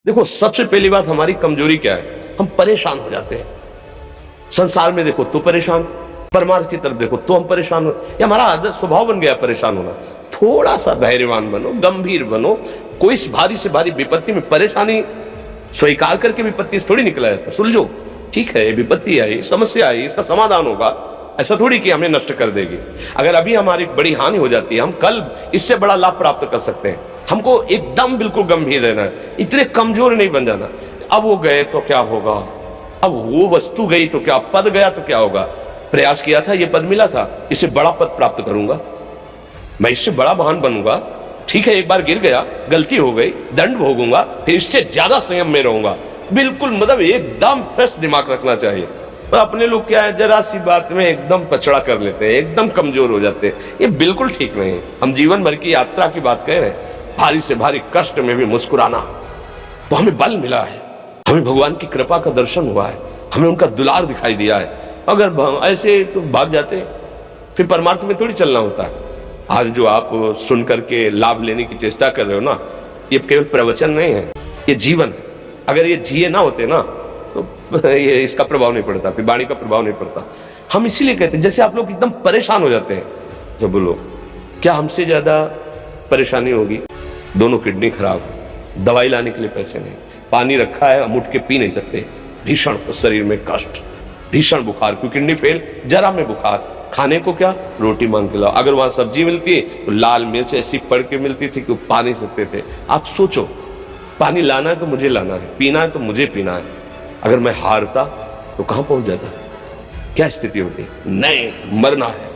देखो, सबसे पहली बात हमारी कमजोरी क्या है, हम परेशान हो जाते हैं। संसार में देखो तो परेशान, परमार्थ की तरफ देखो तो हम परेशान हो, ये हमारा आदत स्वभाव बन गया परेशान होना। थोड़ा सा धैर्यवान बनो, गंभीर बनो। कोई भारी से भारी विपत्ति में परेशानी स्वीकार करके विपत्ति से थोड़ी निकला है, सुलझो। ठीक है, विपत्ति आई, समस्या आई, इसका समाधान होगा। ऐसा थोड़ी कि हमें नष्ट कर देगी। अगर अभी हमारी बड़ी हानि हो जाती है, हम कल इससे बड़ा लाभ प्राप्त कर सकते हैं। हमको एकदम बिल्कुल गंभीर रहना है, इतने कमजोर नहीं बन जाना। अब वो गए तो क्या होगा, अब वो वस्तु गई तो क्या, पद गया तो क्या होगा। प्रयास किया था, ये पद मिला था, इससे बड़ा पद प्राप्त करूंगा, मैं इससे बड़ा महान बनूंगा। ठीक है, एक बार गिर गया, गलती हो गई, दंड भोगूंगा, फिर इससे ज्यादा संयम में रहूंगा। बिल्कुल मतलब एकदम फ्रेश दिमाग रखना चाहिए। पर अपने लोग क्या है, जरा सी बात में एकदम पछड़ा कर लेते हैं, एकदम कमजोर हो जाते हैं। ये बिल्कुल ठीक नहीं है। हम जीवन भर की यात्रा की बात कह रहे हैं, भारी से भारी कष्ट में भी मुस्कुराना, तो हमें बल मिला है, हमें भगवान की कृपा का दर्शन हुआ है, हमें उनका दुलार दिखाई दिया है। अगर ऐसे तो भाग जाते फिर परमार्थ में थोड़ी चलना होता है। आज जो आप सुन करके लाभ लेने की चेष्टा कर रहे हो ना, ये केवल प्रवचन नहीं है, ये जीवन है। अगर ये जिए ना होते ना तो ये इसका प्रभाव नहीं पड़ता, फिर वाणी का प्रभाव नहीं पड़ता। हम इसीलिए कहते हैं, जैसे आप लोग एकदम परेशान हो जाते हैं, जब बोलो क्या हमसे ज्यादा परेशानी होगी, दोनों किडनी खराब, दवाई लाने के लिए पैसे नहीं, पानी रखा है हम उठ के पी नहीं सकते, भीषण शरीर में कष्ट, भीषण बुखार, क्योंकि किडनी फेल, जरा में बुखार, खाने को क्या, रोटी मांग के लाओ। अगर वहां सब्जी मिलती है तो लाल मिर्च ऐसी पड़ के मिलती थी कि पा नहीं सकते थे। आप सोचो, पानी लाना है तो मुझे लाना है, पीना है तो मुझे पीना है। अगर मैं हारता तो कहां पहुंच जाता, क्या स्थिति होती, नहीं मरना है।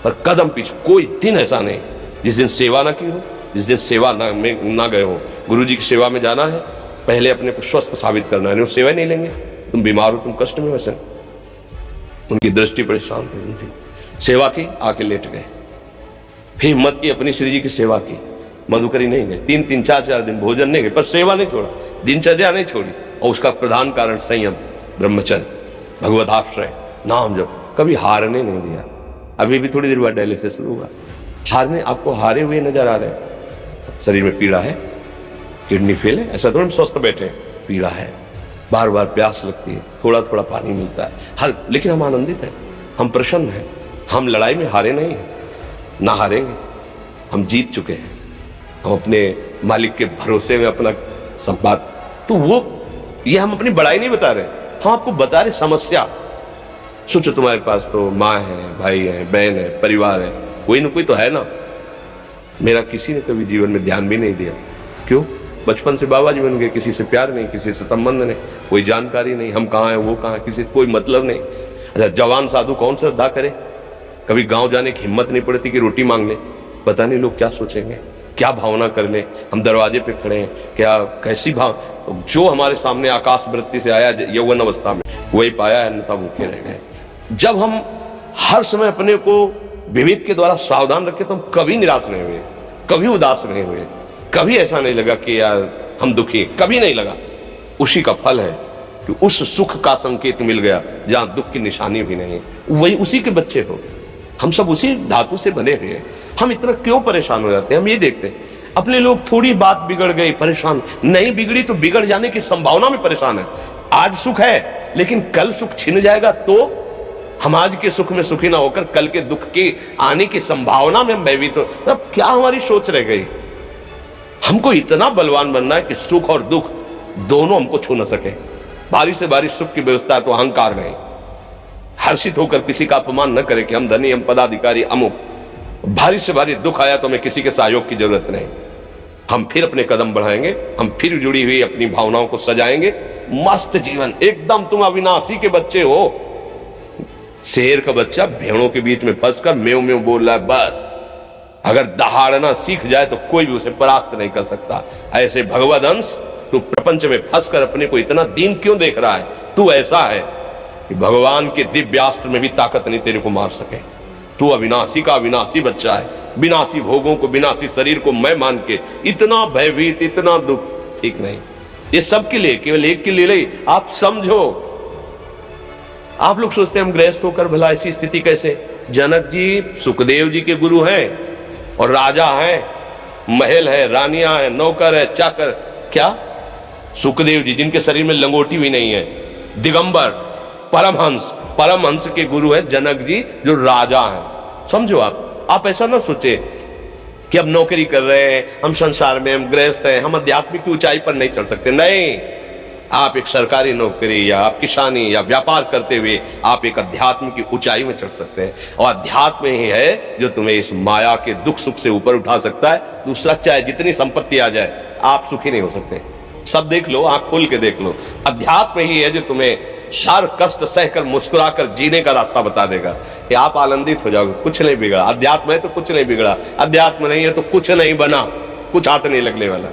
पर कदम पीछे, कोई दिन ऐसा नहीं जिस दिन सेवा ना की हो, जिस दिन सेवा ना गए हो। गुरु जी की सेवा में जाना है, पहले अपने को स्वस्थ साबित करना है, नहीं सेवा नहीं लेंगे, तुम बीमार हो, तुम कष्ट में वैसे। उनकी दृष्टि परेशान हुई, सेवा की, आके लेट गए। फिर हिम्मत की, अपनी श्री जी की सेवा की, मधुकरी नहीं गए, 3-3, 4-4 दिन भोजन नहीं गए, पर सेवा नहीं छोड़ा, दिनचर्या नहीं छोड़ी। और उसका प्रधान कारण संयम, ब्रह्मचर्य, भगवदाश्रय, नाम जप, कभी हारने नहीं दिया। अभी भी थोड़ी देर बाद डायलिसिस शुरू हुआ, हारने, आपको हारे हुए नजर आ रहे हैं। शरीर में पीड़ा है, किडनी फेल है, ऐसा थोड़ा स्वस्थ बैठे, पीड़ा है, बार बार प्यास लगती है, थोड़ा थोड़ा पानी मिलता है, हर, लेकिन हम आनंदित हैं, हम प्रसन्न हैं, हम लड़ाई में हारे नहीं हैं, ना हारेंगे, हम जीत चुके हैं, हम अपने मालिक के भरोसे में अपना सब बात। तो वो ये हम अपनी बड़ाई नहीं बता रहे, हम आपको बता रहे समस्या। सोचो तुम्हारे पास तो माँ है, भाई है, बहन है, परिवार है, कोई ना कोई तो है ना। मेरा किसी ने कभी जीवन में ध्यान भी नहीं दिया, क्यों, बचपन से बाबा जी बन गए, किसी से प्यार नहीं, किसी से संबंध नहीं, कोई जानकारी नहीं, हम कहाँ हैं वो कहाँ, किसी से कोई मतलब नहीं। अच्छा, जवान साधु कौन श्रद्धा करे, कभी गांव जाने की हिम्मत नहीं पड़ती कि रोटी मांग ले, पता नहीं लोग क्या सोचेंगे, क्या भावना कर ले। हम दरवाजे पे खड़े हैं, क्या कैसी भाव, जो हमारे सामने आकाश वृत्ति से आया यौवन अवस्था में वही पाया, अन्यथा भूखे रह गए। जब हम हर समय अपने को विवेक के द्वारा सावधान रखे तो हम कभी निराश नहीं हुए, कभी उदास नहीं हुए, कभी ऐसा नहीं लगा कि यार हम दुखी हैं, कभी नहीं लगा। उसी का फल है कि उस सुख का संकेत मिल गया जहां दुख की निशानी भी नहीं है, वही उसी के बच्चे हो। हम सब उसी धातु से बने हुए हैं। हम इतना क्यों परेशान हो जाते हैं, हम ये देखते हैं अपने लोग, थोड़ी बात बिगड़ गई परेशान, नहीं बिगड़ी तो बिगड़ जाने की संभावना में परेशान है। आज सुख है लेकिन कल सुख छिन जाएगा, तो हम आज के सुख में सुखी ना होकर कल के दुख के आने की संभावना में हम भयभीत हो। तब क्या हमारी सोच रह गई। हमको इतना बलवान बनना है कि सुख और दुख दोनों हमको छू न सके। भारी से भारी सुख की व्यवस्था तो अहंकार नहीं, हर्षित होकर किसी का अपमान न करे कि हम धनी, हम पदाधिकारी, अमुक। भारी से भारी दुख आया तो हमें किसी के सहयोग की जरूरत नहीं, हम फिर अपने कदम बढ़ाएंगे, हम फिर जुड़ी हुई अपनी भावनाओं को सजाएंगे। मस्त जीवन, एकदम तुम अविनाशी के बच्चे हो। शेर का बच्चा भेड़ों के बीच में फंसकर म्यों म्यों बोल रहा है, बस अगर दहाड़ना सीख जाए तो कोई भी उसे परास्त नहीं कर सकता। ऐसे भगवद अंश, तू प्रपंच में फंसकर अपने को इतना दीन क्यों देख रहा है। तू ऐसा है कि भगवान के दिव्यास्त्र में भी ताकत नहीं तेरे को मार सके। तू अविनाशी का अविनाशी बच्चा है, विनाशी भोगों को, विनाशी शरीर को मैं मान के इतना भयभीत, इतना दुख, ठीक नहीं। ये सबके लिए, केवल एक के लिए आप समझो। आप लोग सोचते हैं हम गृहस्थ होकर भला ऐसी स्थिति कैसे। जनक जी सुखदेव जी के गुरु हैं और राजा हैं, महल है, रानियां हैं, नौकर है, चाकर, क्या सुखदेव जी जिनके शरीर में लंगोटी भी नहीं है, दिगंबर, परमहंस, परमहंस के गुरु है जनक जी जो राजा हैं। समझो आप ऐसा ना सोचे कि अब नौकरी कर रहे हैं, हम संसार में, हम गृहस्थ हैं, हम आध्यात्मिक की ऊंचाई पर नहीं चढ़ सकते। नहीं, आप एक सरकारी नौकरी या आप किसानी या व्यापार करते हुए आप एक अध्यात्म की ऊंचाई में चढ़ सकते हैं। और अध्यात्म ही है जो तुम्हें इस माया के दुख सुख से ऊपर उठा सकता है। दूसरा, चाहे जितनी संपत्ति आ जाए, आप सुखी नहीं हो सकते। सब देख लो, आप खुल के देख लो, अध्यात्म ही है जो तुम्हें हर कष्ट सहकर मुस्कुराकर जीने का रास्ता बता देगा कि आप आनंदित हो जाओगे। कुछ नहीं बिगड़ा, अध्यात्म है तो कुछ नहीं बिगड़ा, अध्यात्म नहीं है तो कुछ नहीं बना, कुछ हाथ नहीं लगने वाला।